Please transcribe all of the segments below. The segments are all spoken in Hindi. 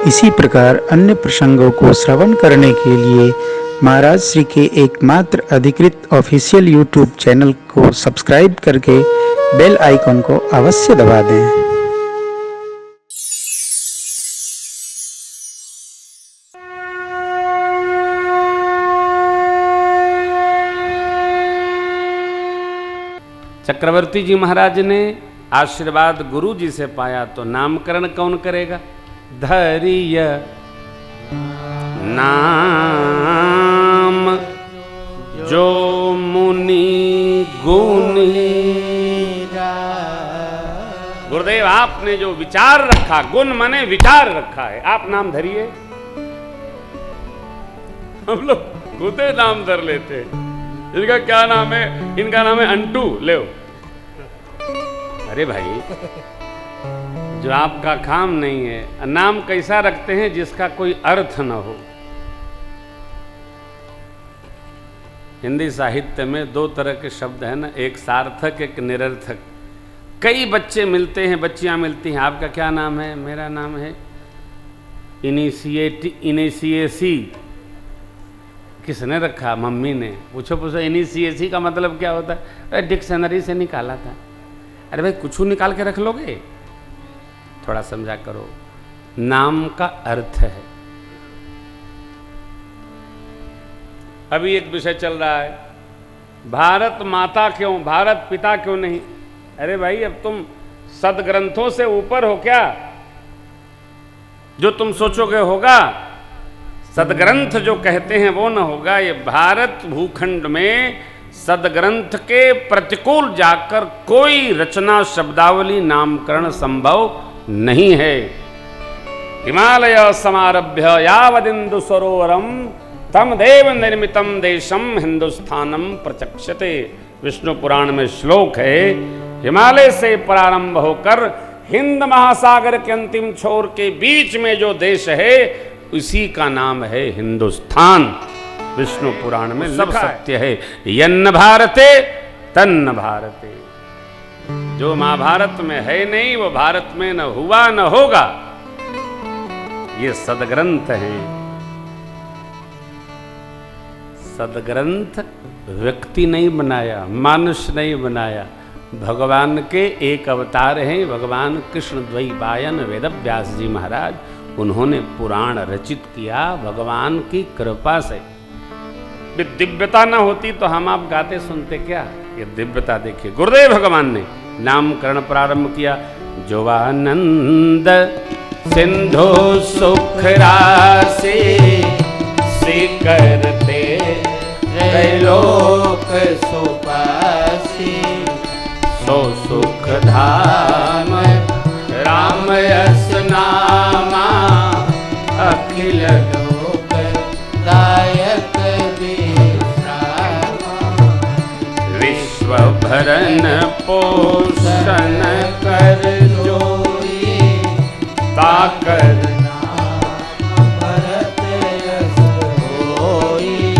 इसी प्रकार अन्य प्रसंगों को श्रवण करने के लिए महाराज श्री के एकमात्र अधिकृत ऑफिशियल यूट्यूब चैनल को सब्सक्राइब करके बेल आइकन को अवश्य दबा दें। चक्रवर्ती जी महाराज ने आशीर्वाद गुरु जी से पाया तो नामकरण कौन करेगा? धरिय नाम जो मुनि गुणी। गुरुदेव आपने जो विचार रखा, गुण माने विचार रखा है, आप नाम धरिए। हम लोग खुदे नाम धर लेते हैं। इनका क्या नाम है? इनका नाम है अंटू, ले। अरे भाई, जो आपका काम नहीं है, नाम कैसा रखते हैं जिसका कोई अर्थ न हो। हिंदी साहित्य में दो तरह के शब्द है ना, एक सार्थक एक निरर्थक। कई बच्चे मिलते हैं, बच्चियां मिलती हैं, आपका क्या नाम है? मेरा नाम है इनिशिएसी। किसने रखा? मम्मी ने। पूछो इनिशिएसी का मतलब क्या होता है? अरे डिक्शनरी से निकाला था। अरे भाई, कुछ निकाल के रख लोगे? थोड़ा समझा करो। नाम का अर्थ है। अभी एक विषय चल रहा है, भारत माता क्यों, भारत पिता क्यों नहीं? अरे भाई, अब तुम सदग्रंथों से ऊपर हो क्या? जो तुम सोचोगे होगा, सदग्रंथ जो कहते हैं वो न होगा। ये भारत भूखंड में सदग्रंथ के प्रतिकूल जाकर कोई रचना, शब्दावली, नामकरण संभव नहीं है। हिमालय समारभ्य यावदिंदु सरोवरम तम देव निर्मितम देशम हिंदुस्थानम प्रचक्षते। विष्णु पुराण में श्लोक है। हिमालय से प्रारंभ होकर हिंद महासागर के अंतिम छोर के बीच में जो देश है, उसी का नाम है हिंदुस्तान। विष्णु पुराण में सब सत्य है। यन्न भारते तन्न भारते। जो महाभारत में है नहीं, वो भारत में न हुआ न होगा। ये सदग्रंथ हैं। सदग्रंथ व्यक्ति नहीं बनाया, मनुष्य नहीं बनाया, भगवान के एक अवतार हैं। भगवान कृष्ण द्वैपायन वेदव्यास जी महाराज, उन्होंने पुराण रचित किया भगवान की कृपा से। दिव्यता न होती तो हम आप गाते सुनते क्या? ये दिव्यता देखिए। गुरुदेव भगवान ने नामकरण प्रारंभ किया। जो आनंद सिंधु सुख राशि करते त्रैलोक सुपासी। सो सुख धाम राम यस नामा अखिल लोक दायक विश्व भरन पोषण कर जोई ताकर भरत यस होई।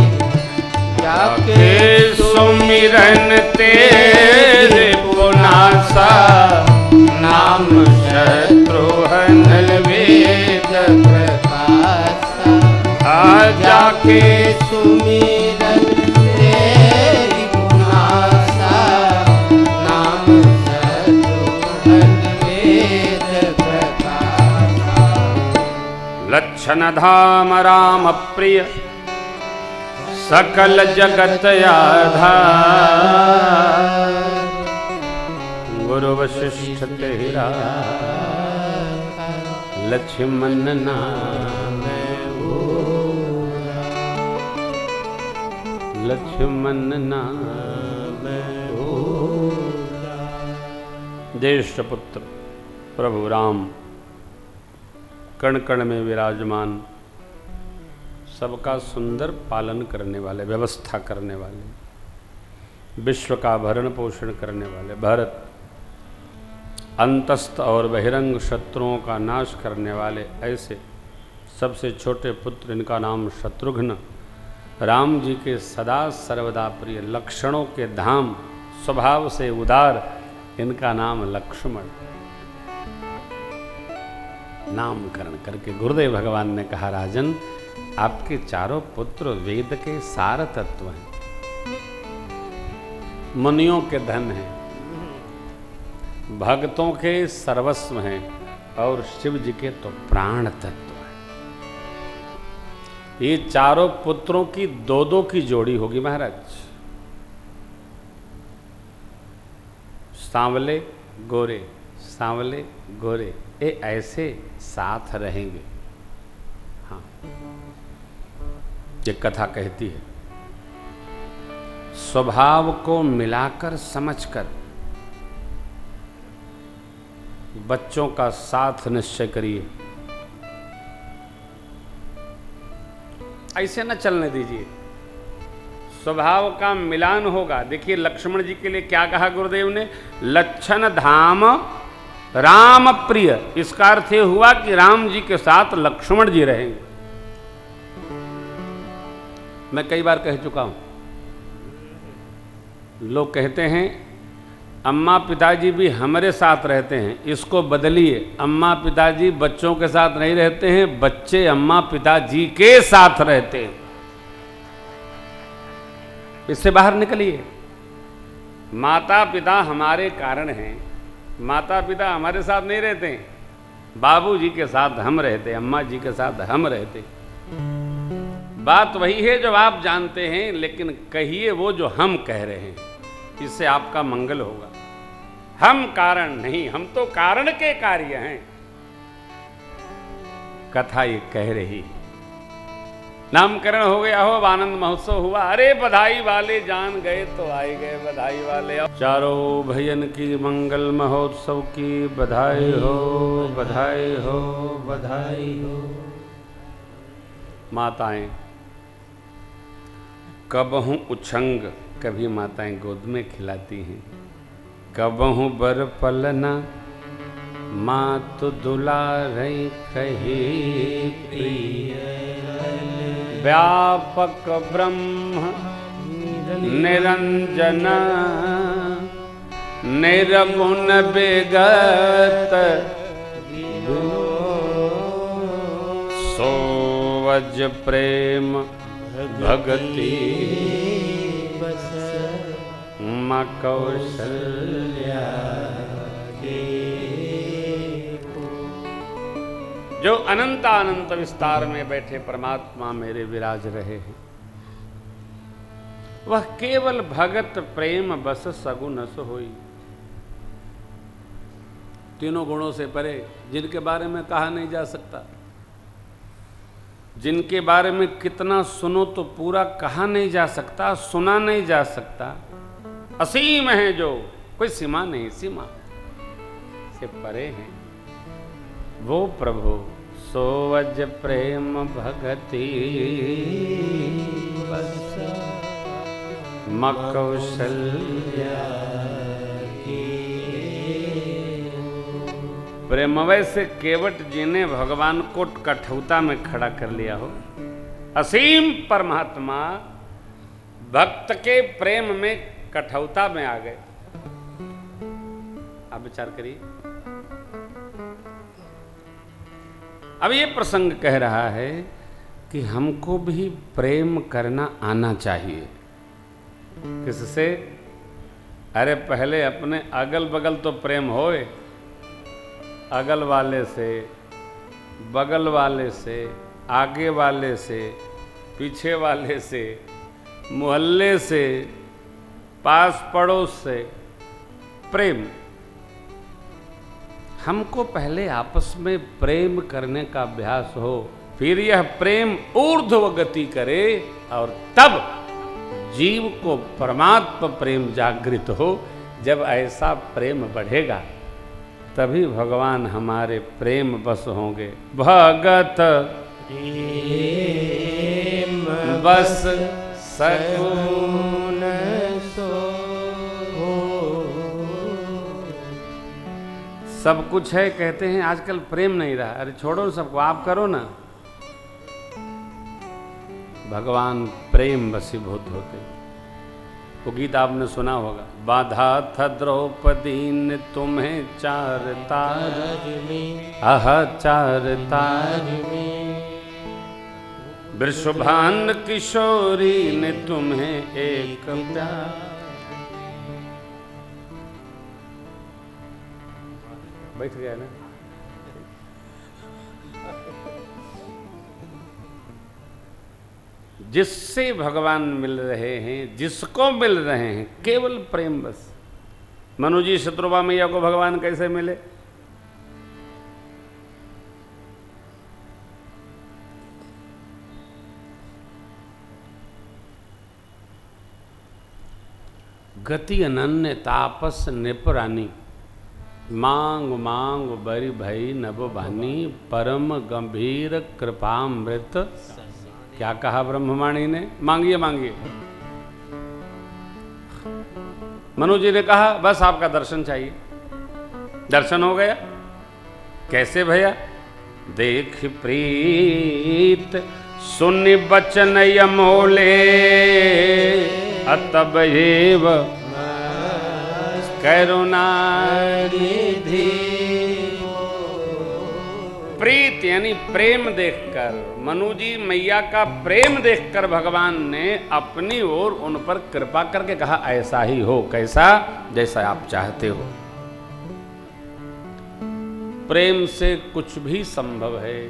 जाके सुमिरन तेरे पुनासा नाम शत्रुघ्न वेद प्रकाशा। आ जाके सुमिरन तेरी पुनासा नाम शत्रुघ्न वेद प्रकाशा। लक्षण धाम राम प्रिय सकल जगत आधार। गुरु वशिष्ठ तेरा लक्ष्मण नाम लक्ष्मण नाम। ज्येष्ठ पुत्र प्रभु राम कण कण में विराजमान, सबका सुंदर पालन करने वाले, व्यवस्था करने वाले, विश्व का भरण पोषण करने वाले, भरत अंतस्थ और बहिरंग शत्रुओं का नाश करने वाले, ऐसे सबसे छोटे पुत्र, इनका नाम शत्रुघ्न, राम जी के सदा सर्वदा प्रिय, लक्षणों के धाम, स्वभाव से उदार, इनका नाम लक्ष्मण। नामकरण करके गुरुदेव भगवान ने कहा, राजन आपके चारों पुत्र वेद के सार तत्व हैं, मुनियों के धन हैं, भक्तों के सर्वस्व हैं और शिव जी के तो प्राण तत्व हैं। ये चारों पुत्रों की दो दो की जोड़ी होगी महाराज, सांवले गोरे, सांवले गोरे, ये ऐसे साथ रहेंगे। हाँ, ये कथा कहती है, स्वभाव को मिलाकर समझकर बच्चों का साथ निश्चय करिए, ऐसे न चलने दीजिए। स्वभाव का मिलान होगा। देखिए लक्ष्मण जी के लिए क्या कहा गुरुदेव ने, लक्षण धाम राम प्रिय। इसका अर्थ यह हुआ कि राम जी के साथ लक्ष्मण जी रहेंगे। मैं कई बार कह चुका हूं, लोग कहते हैं अम्मा पिताजी भी हमारे साथ रहते हैं, इसको बदलिए, अम्मा पिताजी बच्चों के साथ नहीं रहते हैं, बच्चे अम्मा पिताजी के साथ रहते हैं। इससे बाहर निकलिए। माता पिता हमारे कारण हैं, माता पिता हमारे साथ नहीं रहते हैं, बाबूजी के साथ हम रहते, अम्मा जी के साथ हम रहते। बात वही है जो आप जानते हैं, लेकिन कहिए वो जो हम कह रहे हैं, इससे आपका मंगल होगा। हम कारण नहीं, हम तो कारण के कार्य हैं। कथा ये कह रही है। नामकरण हो गया हो, आनंद महोत्सव हुआ, अरे बधाई वाले जान गए तो आए गए बधाई वाले। चारों भयन की मंगल महोत्सव की बधाई हो, बधाई हो, बधाई हो। माताएं कबहू उछंग, कभी माताएं गोद में खिलाती हैं, कबहू बर पलना मात दुलारई कही प्रिय। व्यापक ब्रह्म निरंजन निर्गुण विगत सोवज प्रेम भगति माँ कौशल्या जो अनंत अनंत विस्तार में बैठे परमात्मा मेरे विराज रहे हैं, वह केवल भगत प्रेम बस सगुन सोई। तीनों गुणों से परे, जिनके बारे में कहा नहीं जा सकता, जिनके बारे में कितना सुनो तो पूरा कहा नहीं जा सकता, सुना नहीं जा सकता, असीम है जो, कोई सीमा नहीं, सीमा से परे हैं वो प्रभु। सोवज प्रेम भगति मकौशल्या प्रेमवय से केवट जी ने भगवान को कठौता में खड़ा कर लिया हो। असीम परमात्मा भक्त के प्रेम में कठौता में आ गए। आप विचार करिए। अब ये प्रसंग कह रहा है कि हमको भी प्रेम करना आना चाहिए। किससे? अरे पहले अपने अगल बगल तो प्रेम होए, अगल वाले से, बगल वाले से, आगे वाले से, पीछे वाले से, मोहल्ले से, पास पड़ोस से प्रेम। हमको पहले आपस में प्रेम करने का अभ्यास हो, फिर यह प्रेम ऊर्ध्व गति करे और तब जीव को परमात्मा प्रेम जागृत हो। जब ऐसा प्रेम बढ़ेगा तभी भगवान हमारे प्रेम बस होंगे। भगत प्रेम बस सगुन सब कुछ है कहते हैं, आजकल प्रेम नहीं रहा। अरे छोड़ो सबको, आप करो ना। भगवान प्रेम वशीभूत होते। वो गीत आपने सुना होगा। बाधा था द्रौपदी ने तुम्हें 4 तार में, आह 4 तार में, वृषभान किशोरी ने तुम्हें एक प्यार। बैठ गया ना। जिससे भगवान मिल रहे हैं, जिसको मिल रहे हैं, केवल प्रेम बस। मनु जी शत्रुपा मैया को भगवान कैसे मिले? गति अनन्य तापस निपरानी, मांग मांग बरी भई नभ भानी, परम गंभीर कृपामृत। क्या कहा ब्रह्मवाणी ने? मांगिए मांगिए। मनु जी ने कहा बस आपका दर्शन चाहिए। दर्शन हो गया। कैसे भैया? देख प्रीत सुनि बचन यमोले, अतब एव करुणा निधि। प्रीत यानी प्रेम देखकर, मनु जी मैया का प्रेम देखकर भगवान ने अपनी ओर उन पर कृपा करके कहा ऐसा ही हो। कैसा? जैसा आप चाहते हो। प्रेम से कुछ भी संभव है।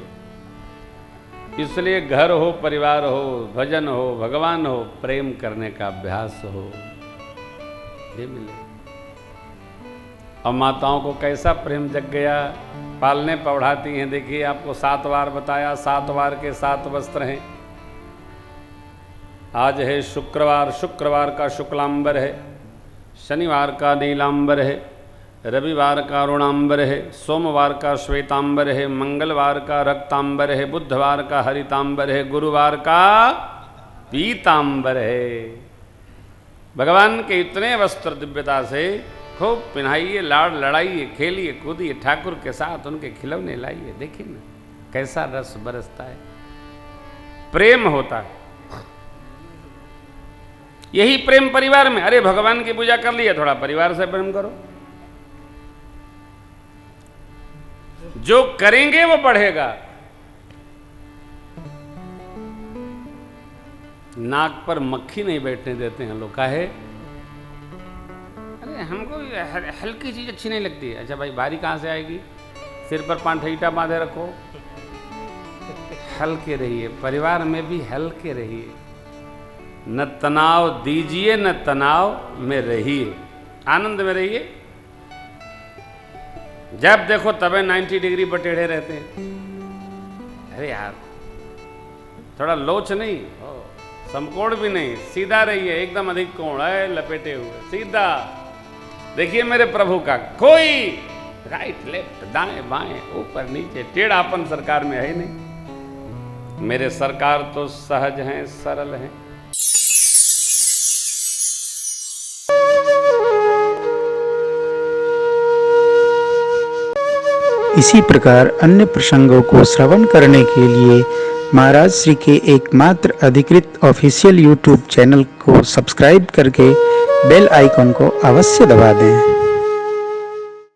इसलिए घर हो, परिवार हो, भजन हो, भगवान हो, प्रेम करने का अभ्यास हो, ये मिले। और माताओं को कैसा प्रेम जग गया, पालने पढ़ाती हैं। देखिए आपको 7 वार बताया, 7 वार के 7 वस्त्र हैं। आज है शुक्रवार, शुक्रवार का शुक्लांबर है, शनिवार का नीलांबर है, रविवार का अरुणांबर है, सोमवार का श्वेतांबर है, मंगलवार का रक्तांबर है, बुधवार का हरितांबर है, गुरुवार का पीतांबर है। भगवान के इतने वस्त्र दिव्यता से खूब पहनाइए, लाड़ लड़ाइए, खेलिए कूदिए, ठाकुर के साथ उनके खिलौने लाइए। देखिए ना कैसा रस बरसता है, प्रेम होता है। यही प्रेम परिवार में। अरे भगवान की पूजा कर लिया, थोड़ा परिवार से प्रेम करो। जो करेंगे वो बढ़ेगा। नाक पर मक्खी नहीं बैठने देते हैं लोग। काहे? अरे हमको हल्की चीज अच्छी नहीं लगती। अच्छा भाई बारी कहां से आएगी? सिर पर पांठईटा बांधे रखो। हल्के रहिए, परिवार में भी हल्के रहिए। न तनाव दीजिए, न तनाव में रहिए, आनंद में रहिए। जब देखो तबे 90 डिग्री पर टेढ़े रहते हैं। अरे यार थोड़ा लोच नहीं, समकोण भी नहीं, सीधा रहिए। एकदम अधिक कोण है, लपेटे हुए सीधा। देखिए मेरे प्रभु का कोई राइट लेफ्ट, दाएं बाएं, ऊपर नीचे, टेढ़ापन सरकार में है नहीं। मेरे सरकार तो सहज हैं, सरल हैं। इसी प्रकार अन्य प्रसंगों को श्रवण करने के लिए महाराज श्री के एकमात्र अधिकृत ऑफिशियल यूट्यूब चैनल को सब्सक्राइब करके बेल आइकन को अवश्य दबा दें।